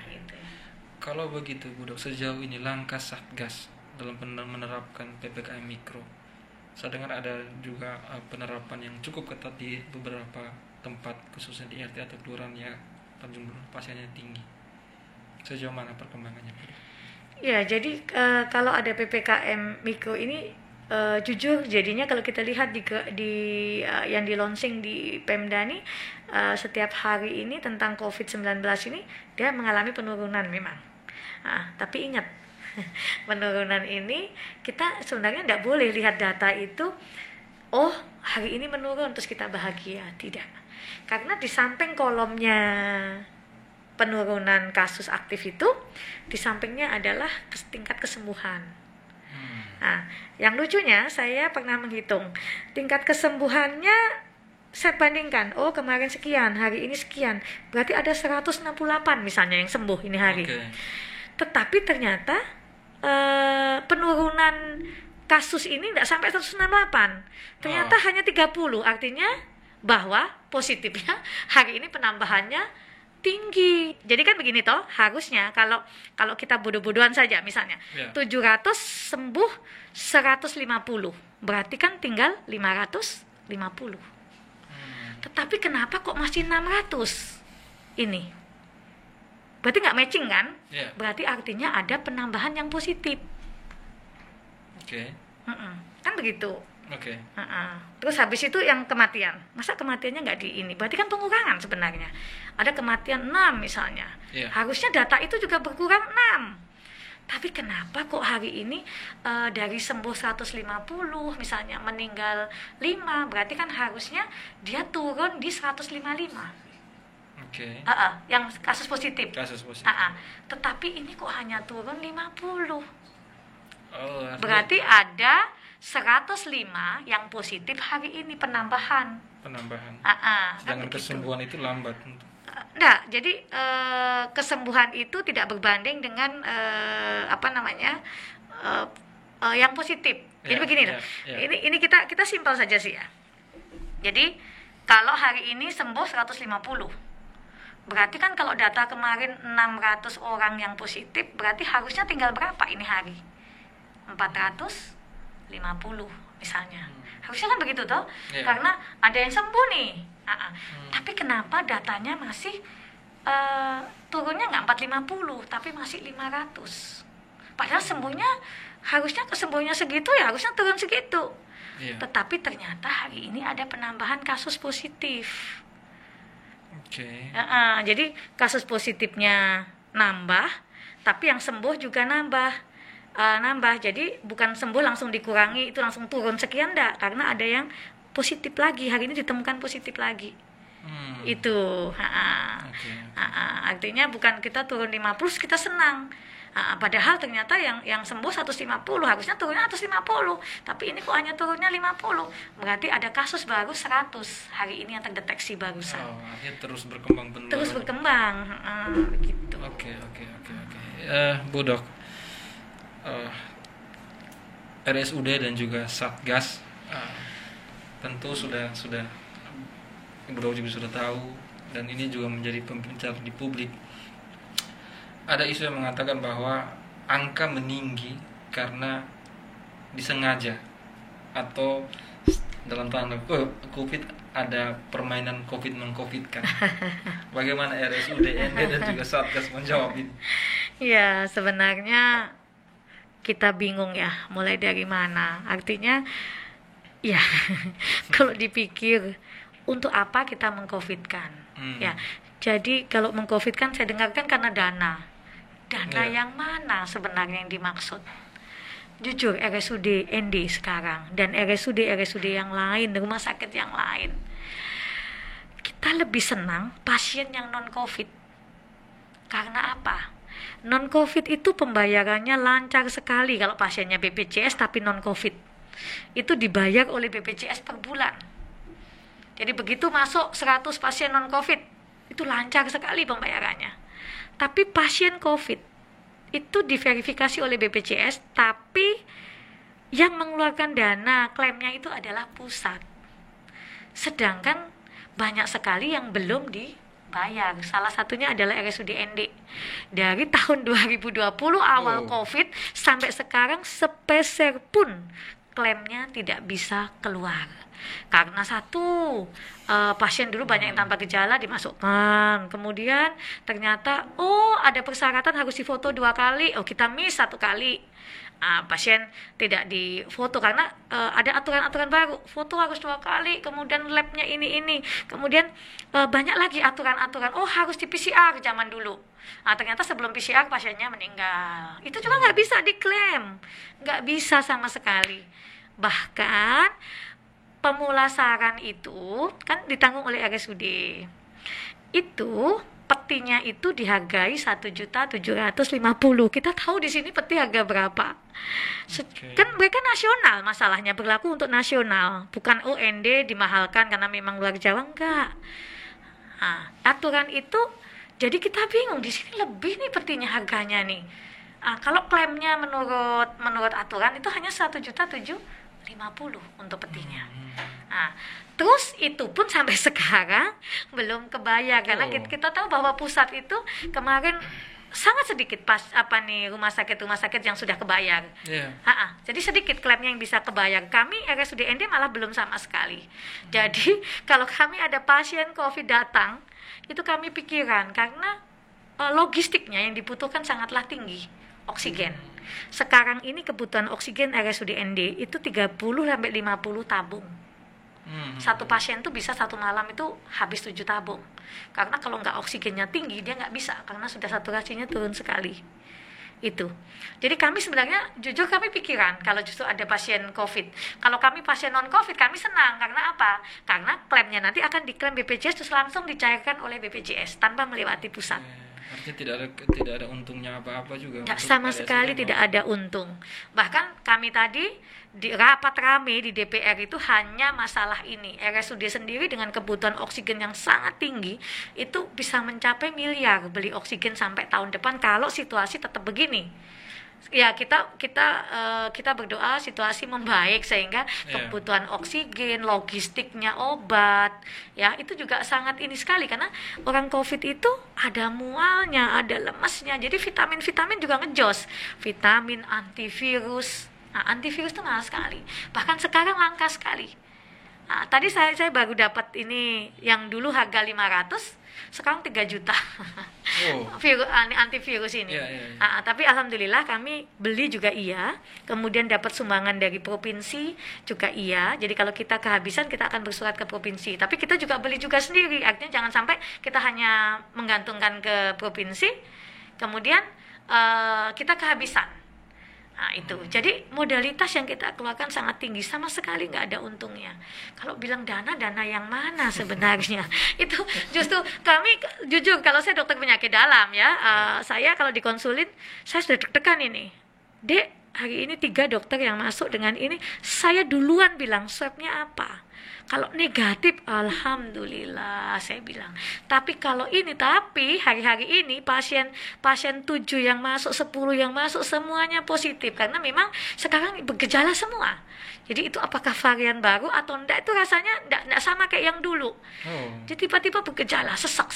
Gitu. Kalau begitu Bu Dok, sejauh ini langkah Satgas dalam menerapkan PPKM Mikro, saya dengar ada juga penerapan yang cukup ketat di beberapa tempat, khususnya di RT atau kelurahan ya Tanjung Bulu pasiennya tinggi. Sejauh mana perkembangannya Bu Dok? Ya, jadi kalau ada PPKM Mikro ini, jujur jadinya kalau kita lihat di yang di launching di Pemda nih, setiap hari ini tentang COVID-19 ini dia mengalami penurunan memang. Tapi ingat, penurunan ini kita sebenarnya tidak boleh lihat data itu, oh hari ini menurun terus kita bahagia, tidak. Karena di samping kolomnya penurunan kasus aktif itu, di sampingnya adalah tingkat kesembuhan. Yang lucunya saya pernah menghitung tingkat kesembuhannya, saya bandingkan, oh kemarin sekian, hari ini sekian, berarti ada 168 misalnya yang sembuh ini hari. Tetapi ternyata penurunan kasus ini tidak sampai 168, ternyata hanya 30, artinya bahwa positifnya hari ini penambahannya tinggi. Jadi kan begini toh, harusnya kalau kita bodoh-bodohan saja misalnya, 700 sembuh 150, berarti kan tinggal 550. Tetapi kenapa kok masih 600 ini? Berarti nggak matching kan? Berarti artinya ada penambahan yang positif. Kan begitu. Terus habis itu yang kematian, masa kematiannya nggak di ini? Berarti kan pengurangan sebenarnya. Ada kematian 6 misalnya, harusnya data itu juga berkurang 6. Tapi kenapa kok hari ini dari sembuh 150 misalnya meninggal 5, berarti kan harusnya dia turun di 155. Yang kasus positif. Tetapi ini kok hanya turun 50. Berarti ada 105 yang positif hari ini penambahan. Dengan kesembuhan itu lambat. Enggak, jadi kesembuhan itu tidak berbanding dengan yang positif. Jadi begini loh. Ini kita simpel saja sih ya. Jadi kalau hari ini sembuh 150, berarti kan kalau data kemarin 600 orang yang positif, berarti harusnya tinggal berapa ini hari? 450 misalnya. Harusnya kan begitu toh? Karena ada yang sembuh nih. Tapi kenapa datanya masih turunnya nggak 450 tapi masih 500? Padahal sembuhnya harusnya kesembuhannya segitu ya, harusnya turun segitu. Tetapi ternyata hari ini ada penambahan kasus positif. Jadi kasus positifnya nambah, tapi yang sembuh juga nambah. Jadi bukan sembuh langsung dikurangi, itu langsung turun sekian, enggak, karena ada yang positif lagi, hari ini ditemukan positif lagi. Itu artinya bukan kita turun 50 kita senang, padahal ternyata yang sembuh 150 harusnya turunnya 150, tapi ini kok hanya turunnya 50, berarti ada kasus baru 100 hari ini yang terdeteksi barusan. Terus berkembang begitu. Oke. Bu Dok, RSUD dan juga Satgas tentu sudah Ibu Dok juga sudah tahu, dan ini juga menjadi pembicaraan di publik. Ada isu yang mengatakan bahwa angka meninggi karena disengaja atau dalam tanda COVID ada permainan COVID meng-COVID kan. Bagaimana RSUD, ND dan juga Satgas menjawab ini? Ya, sebenarnya kita bingung ya, mulai dari mana. Artinya ya kalau dipikir untuk apa kita meng-COVID-kan? Ya, jadi kalau meng-COVID-kan saya dengarkan karena dana yang mana sebenarnya yang dimaksud? Jujur, RSUD ND sekarang dan RSUD yang lain, rumah sakit yang lain, kita lebih senang pasien yang non-COVID. Karena apa? Non-COVID itu pembayarannya lancar sekali. Kalau pasiennya BPJS tapi non-COVID, itu dibayar oleh BPJS per bulan. Jadi begitu masuk 100 pasien non-COVID, itu lancar sekali pembayarannya. Tapi pasien COVID itu diverifikasi oleh BPJS, tapi yang mengeluarkan dana klaimnya itu adalah pusat. sedangkan banyak sekali yang belum dibayar. Salah satunya adalah RSUD ND. Dari tahun 2020 awal COVID sampai sekarang sepeser pun klaimnya tidak bisa keluar. Karena satu, pasien dulu banyak yang tanpa gejala dimasukkan, kemudian ternyata ada persyaratan harus difoto 2 kali, kita miss 1 kali. Pasien tidak difoto karena ada aturan-aturan baru, foto harus 2 kali, kemudian labnya ini, kemudian banyak lagi aturan-aturan, harus di PCR zaman dulu. Ternyata sebelum PCR pasiennya meninggal, itu juga nggak bisa diklaim, nggak bisa sama sekali. Bahkan pemulasaran itu kan ditanggung oleh RSUD. Itu petinya itu dihargai 1.750.000. Kita tahu di sini peti harga berapa? Kan mereka nasional, masalahnya berlaku untuk nasional, bukan ND dimahalkan karena memang luar Jawa, enggak. Aturan itu, jadi kita bingung di sini lebih nih petinya harganya nih. Kalau klaimnya menurut aturan itu hanya 1.750.000 untuk petinya. Terus itu pun sampai sekarang belum kebayar karena kita tahu bahwa pusat itu kemarin sangat sedikit rumah sakit yang sudah kebayar. Jadi sedikit klaimnya yang bisa kebayar. Kami RSUD ND malah belum sama sekali. Jadi kalau kami ada pasien COVID datang, itu kami pikiran karena logistiknya yang dibutuhkan sangatlah tinggi, oksigen. Sekarang ini kebutuhan oksigen RSUD ND itu 30-50 tabung. Satu pasien tuh bisa 1 malam itu habis 7 tabung. Karena kalau nggak oksigennya tinggi, dia nggak bisa karena sudah saturasinya turun sekali. Itu. Jadi kami sebenarnya jujur kami pikiran kalau justru ada pasien COVID. Kalau kami pasien non COVID kami senang karena apa? Karena klaimnya nanti akan diklaim BPJS terus langsung dicairkan oleh BPJS tanpa melewati pusat. Artinya tidak ada untungnya apa-apa juga. Sama sekali tidak ada untung. Bahkan kami tadi di rapat rame di DPR itu hanya masalah ini. RSUD sendiri dengan kebutuhan oksigen yang sangat tinggi itu bisa mencapai miliar beli oksigen sampai tahun depan kalau situasi tetap begini. Ya kita berdoa situasi membaik sehingga kebutuhan oksigen, logistiknya obat, ya itu juga sangat ini sekali karena orang COVID itu ada mualnya, ada lemesnya, jadi vitamin juga ngejos, vitamin antivirus. Antivirus itu mahal sekali, bahkan sekarang langka sekali. Tadi saya baru dapat ini yang dulu harga 500 sekarang 3 juta. Antivirus ini. Tapi alhamdulillah kami beli juga kemudian dapat sumbangan dari provinsi juga jadi kalau kita kehabisan kita akan bersurat ke provinsi, tapi kita juga beli juga sendiri, artinya jangan sampai kita hanya menggantungkan ke provinsi kemudian kita kehabisan. Itu. Jadi modalitas yang kita keluarkan sangat tinggi, sama sekali nggak ada untungnya. Kalau bilang dana yang mana sebenarnya? Itu justru kami jujur kalau saya dokter penyakit dalam saya kalau dikonsulin saya sudah deg-degan ini. Dek, hari ini 3 dokter yang masuk dengan ini, saya duluan bilang swabnya apa? Kalau negatif, alhamdulillah saya bilang. Tapi hari-hari ini pasien 7 yang masuk, 10 yang masuk semuanya positif karena memang sekarang bergejala semua. Jadi itu apakah varian baru atau enggak itu rasanya enggak sama kayak yang dulu. Jadi tiba-tiba bergejala sesak.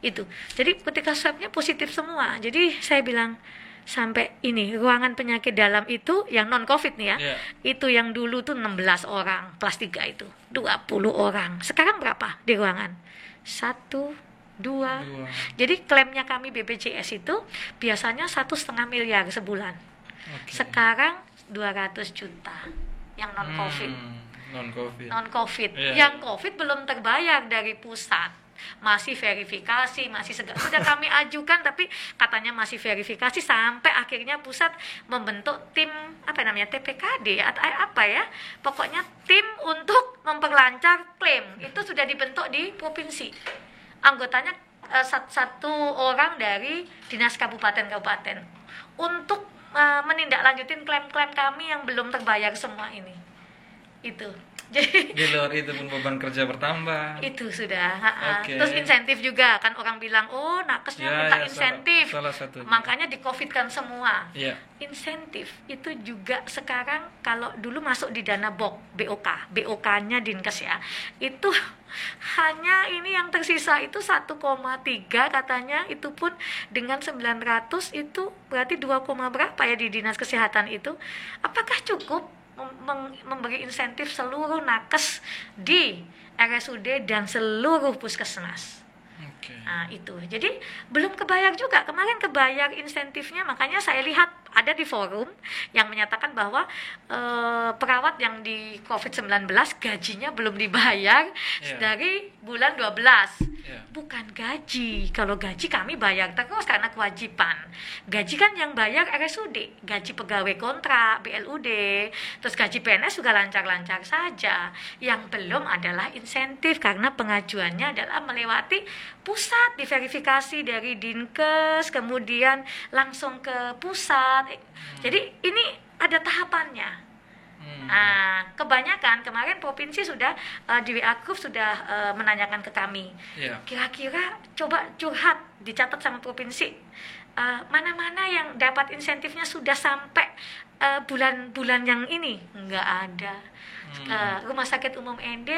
Itu. Jadi ketika swabnya positif semua. Jadi saya bilang sampai ini ruangan penyakit dalam itu yang non COVID nih itu yang dulu tuh 16 orang kelas 3 itu 20 orang, sekarang berapa di ruangan? 1, 2. Jadi klaimnya kami BPJS itu biasanya 1,5 miliar sebulan. Sekarang 200 juta yang non COVID. Yang COVID belum terbayar dari pusat, masih verifikasi, masih segala sudah kami ajukan tapi katanya masih verifikasi sampai akhirnya pusat membentuk tim TPKD atau pokoknya tim untuk memperlancar klaim itu sudah dibentuk di provinsi, anggotanya 1 orang dari dinas kabupaten untuk menindaklanjutin klaim-klaim kami yang belum terbayar semua ini. Itu Jadi Di luar itu pun beban kerja bertambah. itu sudah. Oke. Terus insentif juga kan, orang bilang oh nakesnya minta insentif, salah satu. makanya di COVID kan semua. Iya. Insentif itu juga sekarang kalau dulu masuk di dana BOK-nya Dinkes ya, itu hanya ini yang tersisa itu 1,3 katanya, itu pun dengan 900 itu berarti 2, berapa ya di Dinas Kesehatan itu. Apakah cukup memberi insentif seluruh nakes di RSUD dan seluruh puskesmas? Oke. Nah itu, jadi belum kebayar juga. Kemarin kebayar insentifnya, makanya saya lihat ada di forum yang menyatakan bahwa perawat yang di COVID-19 gajinya belum dibayar dari bulan 12. Bukan gaji, kalau gaji kami bayar terus karena kewajiban. Gaji kan yang bayar RSUD, gaji pegawai kontrak, BLUD, terus gaji PNS juga lancar-lancar saja. Yang belum adalah insentif karena pengajuannya adalah melewati pusat, diverifikasi dari Dinkes, kemudian langsung ke pusat. Jadi ini ada tahapannya. Nah, kebanyakan kemarin provinsi sudah di WA Group sudah menanyakan ke kami. Kira-kira coba curhat, dicatat sama provinsi. Mana-mana yang dapat insentifnya sudah sampai bulan-bulan yang ini? Enggak ada. Rumah Sakit Umum ND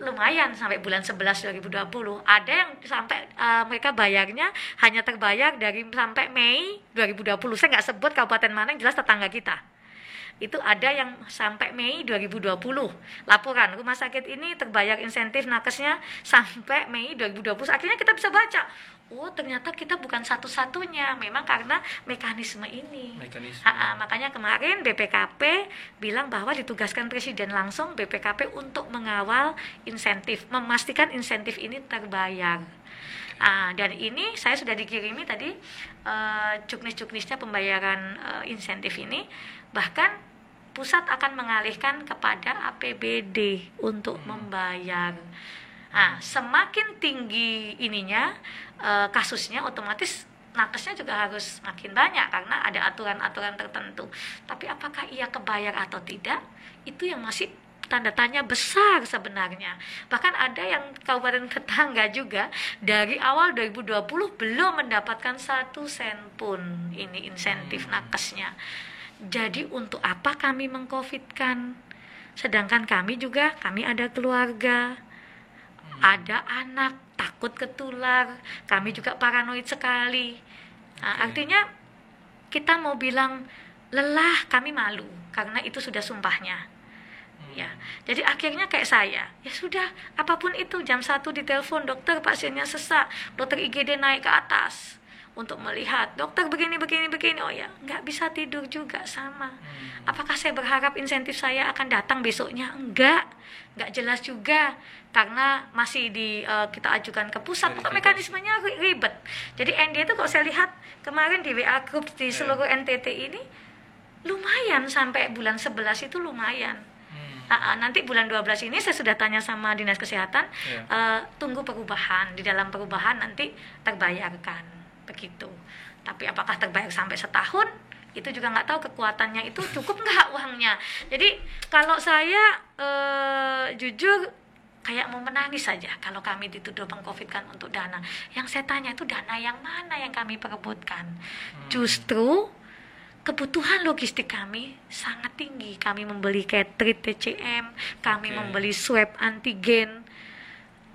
lumayan sampai bulan 11 2020. Ada yang sampai mereka bayarnya hanya terbayar dari sampai Mei 2020. Saya nggak sebut kabupaten mana, yang jelas tetangga kita. Itu ada yang sampai Mei 2020. Laporan rumah sakit ini terbayar insentif nakesnya sampai Mei 2020. Akhirnya kita bisa baca, oh ternyata kita bukan satu-satunya, memang karena mekanisme ini. Makanya kemarin BPKP bilang bahwa ditugaskan Presiden langsung BPKP untuk mengawal insentif, memastikan insentif ini terbayar. Dan ini saya sudah dikirimi tadi juknis-juknisnya pembayaran insentif ini. Bahkan pusat akan mengalihkan kepada APBD untuk membayar. Semakin tinggi ininya kasusnya, otomatis nakesnya juga harus makin banyak karena ada aturan-aturan tertentu. Tapi apakah ia kebayar atau tidak, itu yang masih tanda tanya besar sebenarnya. Bahkan ada yang kabupaten tetangga juga dari awal 2020 belum mendapatkan 1 sen pun ini insentif nakesnya. Jadi untuk apa kami mengcovidkan? Sedangkan kami ada keluarga, ada anak, takut ketular, kami juga paranoid sekali. Artinya kita mau bilang lelah, kami malu karena itu sudah sumpahnya. Ya, jadi akhirnya kayak saya, ya sudah, apapun itu, jam 1 ditelepon dokter, pasiennya sesak, dokter IGD naik ke atas untuk melihat, dokter begini, oh ya, nggak bisa tidur juga sama. Apakah saya berharap insentif saya akan datang besoknya? Nggak jelas juga, karena masih kita ajukan ke pusat, kok mekanismenya ribet. Jadi ND itu kalau saya lihat kemarin di WA Group di seluruh NTT ini, lumayan sampai bulan 11 itu lumayan. Nanti bulan 12 ini saya sudah tanya sama Dinas Kesehatan, tunggu perubahan, di dalam perubahan nanti terbayarkan, begitu. Tapi apakah terbayar sampai setahun, itu juga nggak tahu kekuatannya itu cukup nggak uangnya. Jadi kalau saya jujur kayak mau menangis saja kalau kami dituduh mengcovidkan untuk dana. Yang saya tanya itu dana yang mana yang kami perebutkan? Justru kebutuhan logistik kami sangat tinggi. Kami membeli catering TCM, kami membeli swab antigen.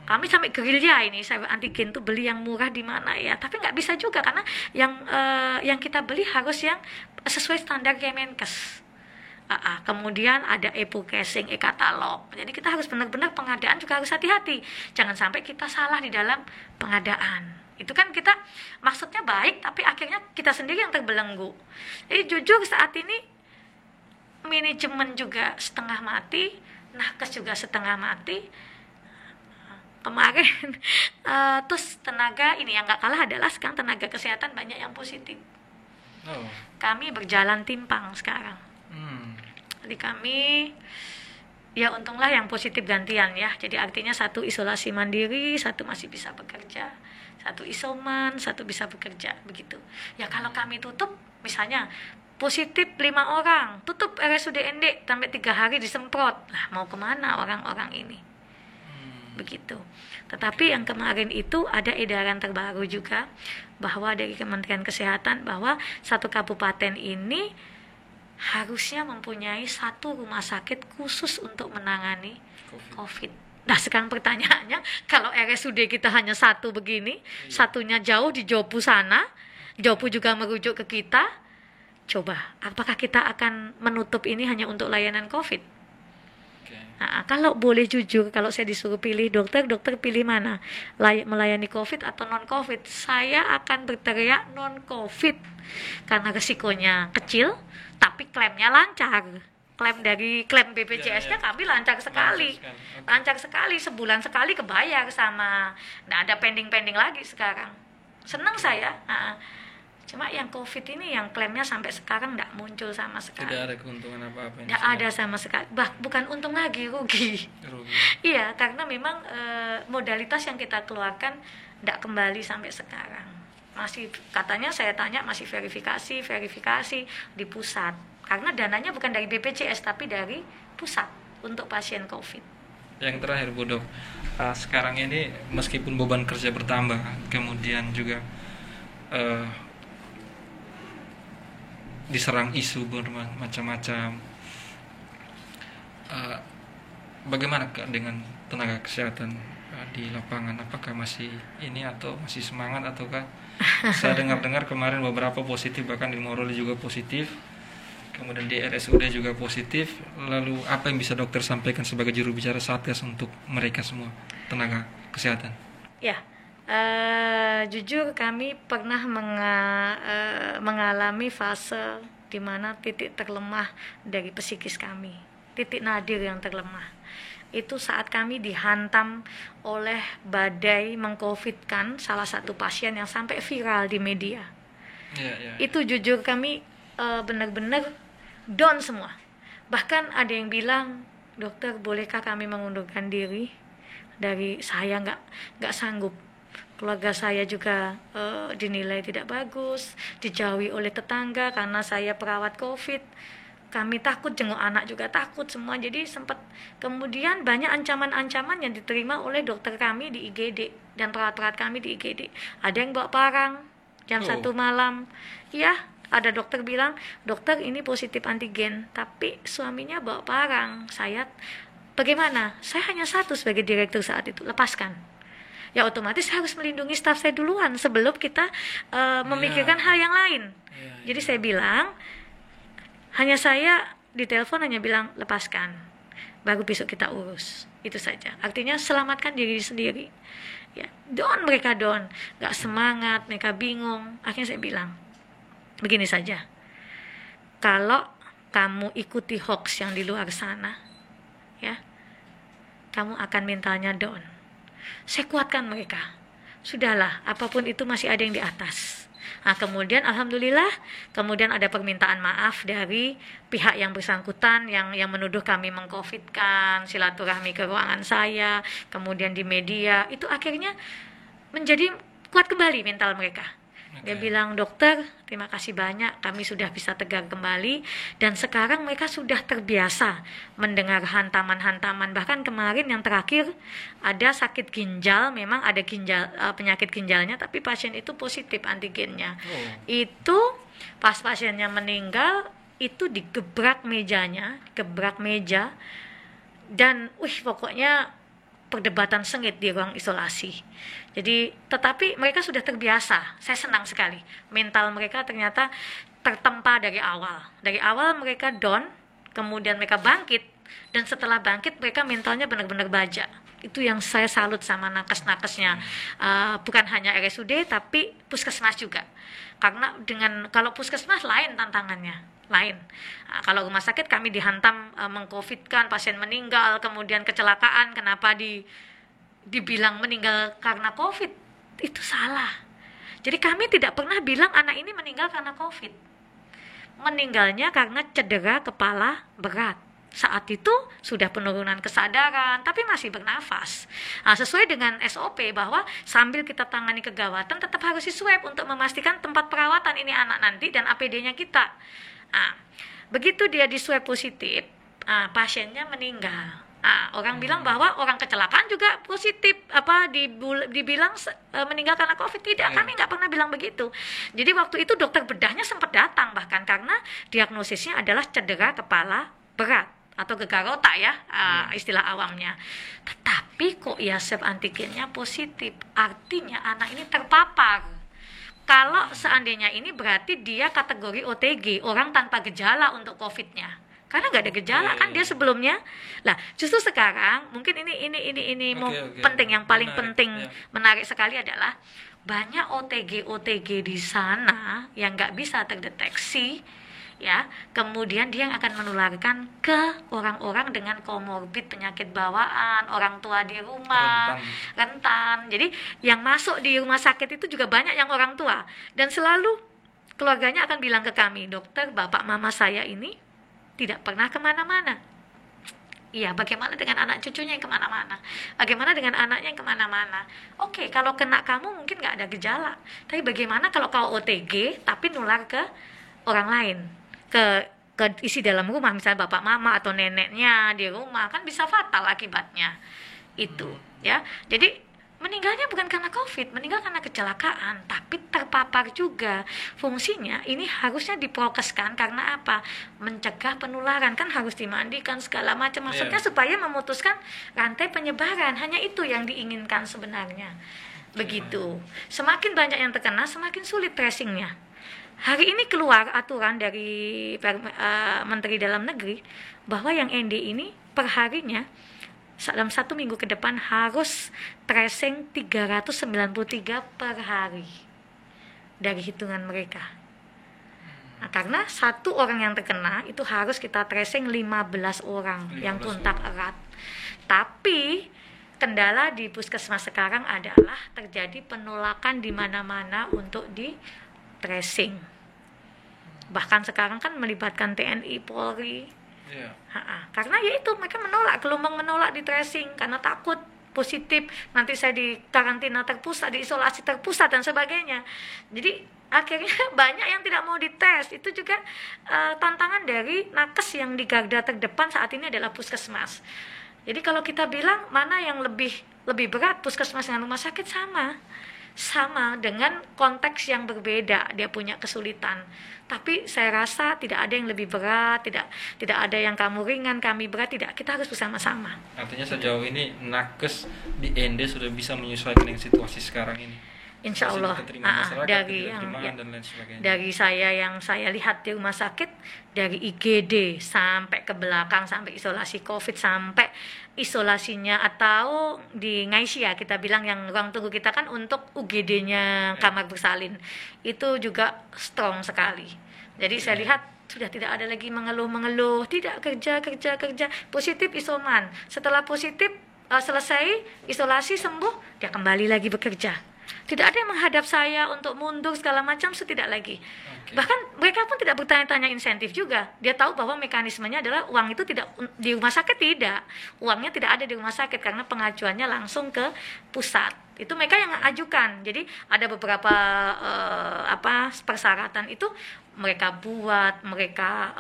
Kami sampai gerilya ini, swab antigen tuh beli yang murah di mana ya? Tapi nggak bisa juga karena yang kita beli harus yang sesuai standar Kemenkes. Kemudian ada e-casing, e-katalog. Jadi kita harus benar-benar pengadaan juga harus hati-hati. Jangan sampai kita salah di dalam pengadaan. Itu kan kita maksudnya baik, tapi akhirnya kita sendiri yang terbelenggu. Jadi jujur saat ini manajemen juga setengah mati, nakes juga setengah mati. Kemarin terus tenaga ini yang nggak kalah adalah sekarang tenaga kesehatan banyak yang positif. Kami berjalan timpang sekarang. Jadi kami ya untunglah yang positif gantian ya. Jadi artinya satu isolasi mandiri, satu masih bisa bekerja. Satu isoman, satu bisa bekerja, begitu. Ya kalau kami tutup, misalnya positif 5 orang, tutup RSUD ND sampai 3 hari disemprot. Lah mau kemana orang-orang ini? Begitu. Tetapi yang kemarin itu ada edaran terbaru juga bahwa dari Kementerian Kesehatan bahwa satu kabupaten ini harusnya mempunyai 1 rumah sakit khusus untuk menangani COVID. Nah sekarang pertanyaannya, kalau RSUD kita hanya 1 begini, satunya jauh di Jopu sana, Jopu juga merujuk ke kita, coba apakah kita akan menutup ini hanya untuk layanan COVID? Nah, kalau boleh jujur, kalau saya disuruh pilih dokter pilih mana? Melayani COVID atau non-COVID? Saya akan berteriak non-COVID karena resikonya kecil, tapi klaimnya lancar. Klaim BPJS-nya kami lancar sekali. Lancar sekali, sebulan sekali kebayar sama. Nggak ada pending-pending lagi sekarang. Senang saya. Cuma yang COVID ini yang klaimnya sampai sekarang nggak muncul sama sekali. Tidak ada keuntungan apa-apa. Nggak ada sama sekali. Bukan untung lagi, rugi. Iya, karena memang modalitas yang kita keluarkan nggak kembali sampai sekarang. Masih katanya saya tanya masih verifikasi di pusat. Karena dananya bukan dari BPJS tapi dari pusat untuk pasien COVID. Yang terakhir Bu Dok, sekarang ini meskipun beban kerja bertambah, kemudian juga diserang isu macam-macam. Bagaimana dengan tenaga kesehatan di lapangan? Apakah masih ini atau masih semangat ataukah? Saya dengar-dengar kemarin beberapa positif, bahkan di Moroli juga positif, kemudian di RSUD juga positif. Lalu apa yang bisa dokter sampaikan sebagai juru bicara Satgas untuk mereka semua tenaga kesehatan? Ya. Jujur kami pernah mengalami fase di mana titik terlemah dari psikis kami, titik nadir yang terlemah itu saat kami dihantam oleh badai mengcovidkan salah satu pasien yang sampai viral di media. Itu jujur kami benar-benar down semua. Bahkan ada yang bilang, dokter bolehkah kami mengundurkan diri dari saya nggak sanggup. Keluarga saya juga dinilai tidak bagus, dijauhi oleh tetangga karena saya perawat COVID. Kami takut, jenguk anak juga takut semua. Jadi sempat kemudian banyak ancaman-ancaman yang diterima oleh dokter kami di IGD dan perawat-perawat kami di IGD. Ada yang bawa parang jam 1 malam. Ya, ada dokter bilang, dokter ini positif antigen, tapi suaminya bawa parang. Saya bagaimana? Saya hanya 1 sebagai direktur saat itu, lepaskan. Ya otomatis harus melindungi staf saya duluan sebelum kita memikirkan hal yang lain. Jadi saya bilang, hanya saya ditelepon hanya bilang lepaskan, baru besok kita urus. Itu saja. Artinya selamatkan diri sendiri. Ya, mereka nggak semangat, mereka bingung. Akhirnya saya bilang, begini saja, kalau kamu ikuti hoax yang di luar sana, ya, kamu akan mentalnya down. Saya kuatkan mereka. Sudahlah, apapun itu masih ada yang di atas. Nah, kemudian alhamdulillah, kemudian ada permintaan maaf dari pihak yang bersangkutan yang menuduh kami mengcovidkan, silaturahmi ke ruangan saya, kemudian di media, itu akhirnya menjadi kuat kembali mental mereka. Dia bilang, dokter, terima kasih banyak, kami sudah bisa tegar kembali, dan sekarang mereka sudah terbiasa mendengar hantaman-hantaman. Bahkan kemarin yang terakhir ada sakit ginjal, memang ada penyakit ginjalnya, tapi pasien itu positif antigennya. Itu pas pasiennya meninggal, itu digebrak meja, dan pokoknya perdebatan sengit di ruang isolasi. Jadi, tetapi mereka sudah terbiasa. Saya senang sekali. Mental mereka ternyata tertempa dari awal. Dari awal mereka down, kemudian mereka bangkit, dan setelah bangkit mereka mentalnya benar-benar baja. Itu yang saya salut sama nakes-nakesnya. Bukan hanya RSUD, tapi puskesmas juga. Karena kalau puskesmas lain tantangannya. Lain. Kalau rumah sakit kami dihantam mengcovidkan, pasien meninggal, kemudian kecelakaan, kenapa dibilang meninggal karena COVID? Itu salah. Jadi kami tidak pernah bilang anak ini meninggal karena COVID. Meninggalnya karena cedera kepala berat. saat itu sudah penurunan kesadaran tapi masih bernafas. Nah, sesuai dengan SOP bahwa sambil kita tangani kegawatan tetap harus di swab untuk memastikan tempat perawatan ini anak nanti dan APD-nya kita. Nah, begitu dia di swab positif, pasiennya meninggal. Orang bilang bahwa orang kecelakaan juga positif, dibilang meninggal karena COVID. Tidak, kami nggak pernah bilang begitu. Jadi waktu itu dokter bedahnya sempat datang bahkan karena diagnosisnya adalah cedera kepala berat atau gegar otak ya, istilah awamnya. Tetapi kok ya swab antigennya positif, artinya anak ini terpapar. Kalau seandainya ini berarti dia kategori OTG, orang tanpa gejala untuk COVID-nya. Karena nggak ada gejala kan dia sebelumnya. Lah, justru sekarang mungkin ini penting, yang paling penting menarik sekali adalah banyak OTG di sana yang nggak bisa terdeteksi, ya. Kemudian dia yang akan menularkan ke orang-orang dengan komorbid penyakit bawaan, orang tua di rumah, rentan. Jadi yang masuk di rumah sakit itu juga banyak yang orang tua, dan selalu keluarganya akan bilang ke kami, dokter, bapak mama saya ini tidak pernah kemana-mana. Iya, bagaimana dengan anak cucunya yang kemana-mana? Bagaimana dengan anaknya yang kemana-mana? Oke, kalau kena kamu mungkin nggak ada gejala. Tapi bagaimana kalau kau OTG tapi nular ke orang lain? Ke isi dalam rumah, misalnya bapak mama atau neneknya di rumah, kan bisa fatal akibatnya. Itu, ya. Jadi meninggalnya bukan karena COVID, meninggal karena kecelakaan, tapi terpapar juga. Fungsinya ini harusnya diprokeskan karena apa? Mencegah penularan, kan harus dimandikan segala macam. Maksudnya supaya memutuskan rantai penyebaran. Hanya itu yang diinginkan sebenarnya. Begitu. Semakin banyak yang terkena, semakin sulit tracingnya. Hari ini keluar aturan dari Menteri Dalam Negeri bahwa yang ND ini perharinya dalam 1 minggu ke depan harus tracing 393 per hari dari hitungan mereka. Nah, karena 1 orang yang terkena itu harus kita tracing 15 orang yang kontak erat. Tapi kendala di puskesmas sekarang adalah terjadi penolakan di mana-mana untuk di tracing. Bahkan sekarang kan melibatkan TNI, Polri. Karena ya itu mereka menolak, gelombang menolak di tracing karena takut positif, nanti saya di karantina terpusat, di isolasi terpusat dan sebagainya. Jadi akhirnya banyak yang tidak mau dites. Itu juga tantangan dari nakes yang di garda terdepan saat ini adalah puskesmas. Jadi kalau kita bilang mana yang lebih berat, puskesmas dengan rumah sakit sama dengan konteks yang berbeda, dia punya kesulitan. Tapi saya rasa tidak ada yang lebih berat, tidak ada yang kamu ringan, kami berat, tidak. Kita harus bersama-sama. Artinya sejauh ini nakes di ND sudah bisa menyesuaikan dengan situasi sekarang ini. Insya Allah, dari saya yang saya lihat di rumah sakit, dari IGD sampai ke belakang, sampai isolasi COVID, sampai isolasinya atau di Ngaisia, kita bilang yang ruang tunggu kita kan untuk UGD-nya kamar bersalin, itu juga strong sekali. Jadi saya lihat sudah tidak ada lagi mengeluh-mengeluh, tidak kerja, positif isoman. Setelah positif selesai isolasi sembuh, dia kembali lagi bekerja. Tidak ada yang menghadap saya untuk mundur segala macam, tidak lagi. Bahkan mereka pun tidak bertanya-tanya insentif juga. Dia tahu bahwa mekanismenya adalah uang itu tidak di rumah sakit, tidak. Uangnya tidak ada di rumah sakit karena pengajuannya langsung ke pusat. Itu mereka yang ajukan. Jadi ada beberapa persyaratan itu mereka buat, mereka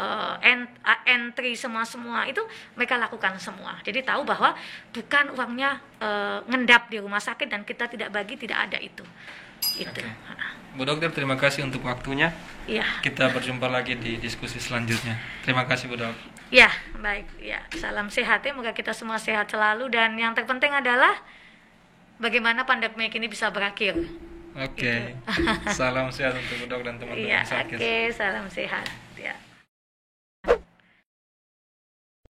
entry semua itu mereka lakukan semua. Jadi tahu bahwa bukan uangnya ngendap di rumah sakit dan kita tidak bagi, tidak ada itu. Itu. Bu Dokter, terima kasih untuk waktunya. Iya. Kita berjumpa lagi di diskusi selanjutnya. Terima kasih Bu Dok. Ya, baik. Ya, salam sehat ya. Semoga kita semua sehat selalu, dan yang terpenting adalah bagaimana pandemi ini bisa berakhir. Oke. Salam sehat untuk Bu Dok dan teman-teman sakit. Oke, salam sehat.